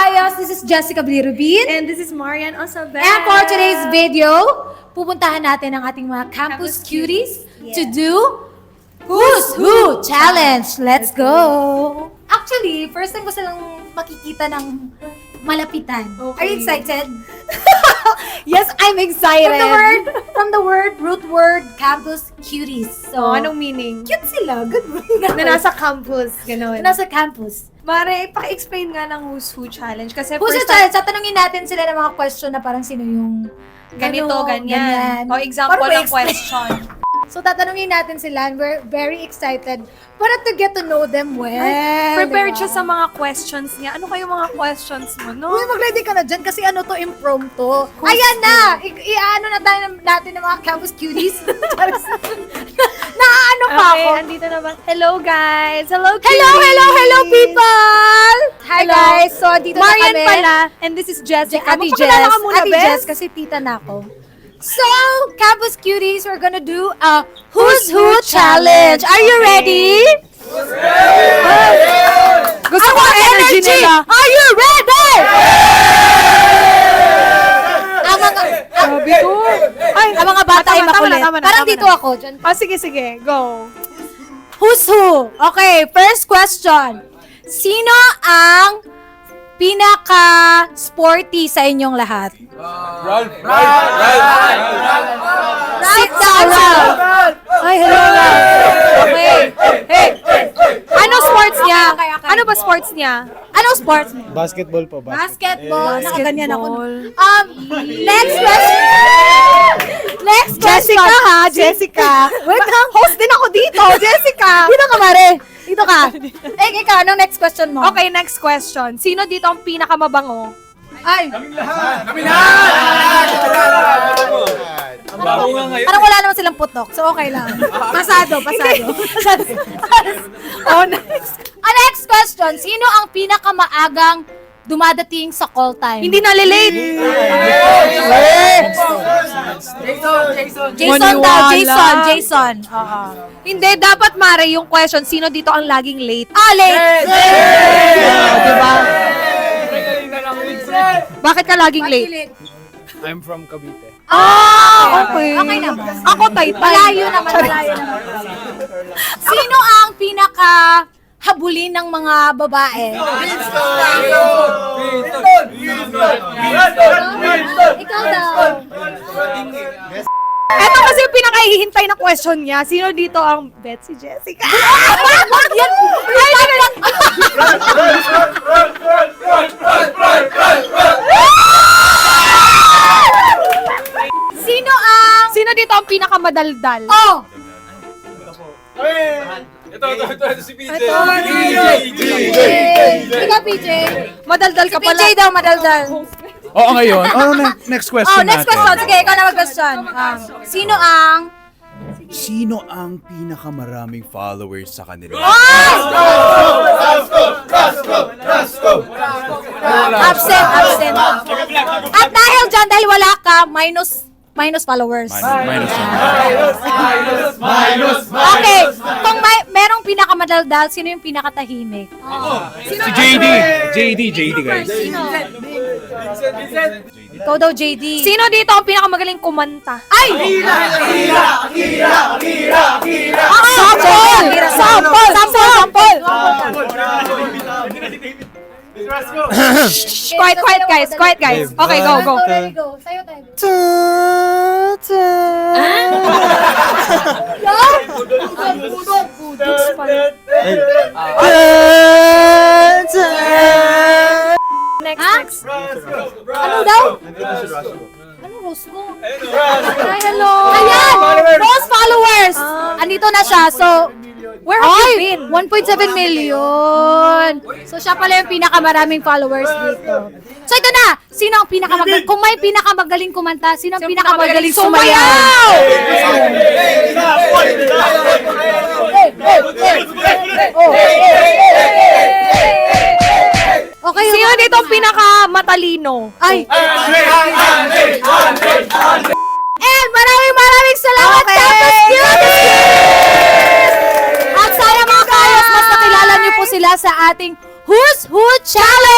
Kayos, this is Jessica Blirubin. And this is Marian Osabel. And for today's video, pupuntahan natin ang ating mga campus cuties to do Who's Who Challenge. Let's go! Actually, first time ko silang makikita ng malapitan. Okay. Are you excited? Yes, I'm excited. From the root word, campus cuties. So, anong meaning? cute sila. Good. Na nasa campus, gano'n. Nasa campus. Mare, paki-explain nga ng Who's Who Challenge. Kasi Who's first Who Challenge? Tatanungin natin sila ng mga question na parang sino yung ganito, ano, ganyan. O example Parang ng question. So, tatanungin natin sila and we're very excited para to get to know them well. Prepared diba? siya sa mga questions niya. Ano kayo mga questions mo, no? Uy, mag-ready ka na dyan kasi ano to, impromptu. Ayan na! I-ano na tayo natin ng mga campus cuties. Naano pa Okay, ako? andito na ba? Hello, guys! Hello, cuties! Hello, people! Hi, Hello. guys! So, dito Marian na kami. pala, and this is Jessica. Ate Magpakilala Jess. ka muna, Ate Bes. Jess, kasi tita na ako. So, Campus Cuties, we're gonna do a Who's Who Challenge. Are you ready? Gusto ko ang energy nila. Are you ready? Ang mga, Sabi ko. Ay, ang mga bata ay makulit. tama na, Parang tama dito na. ako. Dyan. Oh, sige, go. Who's who? Okay, first question. Sino ang pinaka-sporty sa inyong lahat? Sit down, Ralph. Ay, hello, Ralph. Okay. Hey. Ano sports niya? Okay. Ano ba sports niya? Anong sports? Basketball po, Basketball. Nakaganyan ako. Basketball. Next question. Next question. Jessica ha, Jessica. Wait lang. Host din ako dito, Jessica. Dito ka, Mare. Dito ka. Ikaw, anong next question mo? Okay, next question. Sino dito ang pinakamabango? Ay, Kami lahat! parang wala naman silang putok. So, okay lang. Pasado. Oh, next. Next question. Sino ang pinakamaagang dumadating sa call time? Hindi nalilate. Jason daw. Maniwala. Jason. Oo. Hindi, dapat Mare yung question, sino dito ang laging late? Late. Diba? Bakit ka laging late? I'm from Cavite. Okay. Okay naman. Ako Taytay. Malayo naman. Sino ang habulin ng mga babae? Ikaw daw. Ito kasi yung pinakahihintay na question niya. Sino dito ang Betsy Jessica? Wag yan. Sino dito ang pinakamadaldal? Oh! Ito si PJ. Ikaw, PJ. Madaldal ka pala. PJ daw, madaldal. Oo, ngayon. Next question Next natin. question. Sige, ikaw na mag-question. Sino ang... Sino ang pinakamaraming followers sa kanila? Absent. At dahil wala ka, minus followers. Minus. Okay, kung merong pinakamadaldal, sino yung pinakatahimik? Si JD guys. Ikaw daw, JD. Sino dito ang pinakamagaling kumanta? Ay! Sample! Quiet guys. Okay, go. Sayo tayo. Next. Ano daw? Ano, Rosco? Hi, hello. Ayan! Rose followers! Andito na siya, so... Where have you been? 1.7 million! So, siya pala yung pinakamaming followers dito. So, ito na! Sino ang pinakamagaling? Kung may pinakamagaling kumanta, sino ang pinakamagaling sumayaw? Okay, Sino dito ang pinakamatalino? Ay! And maraming salamat, Campus Cuties! At sana mga kayos, mas nakilala niyo po sila sa ating Who's Who Challenge!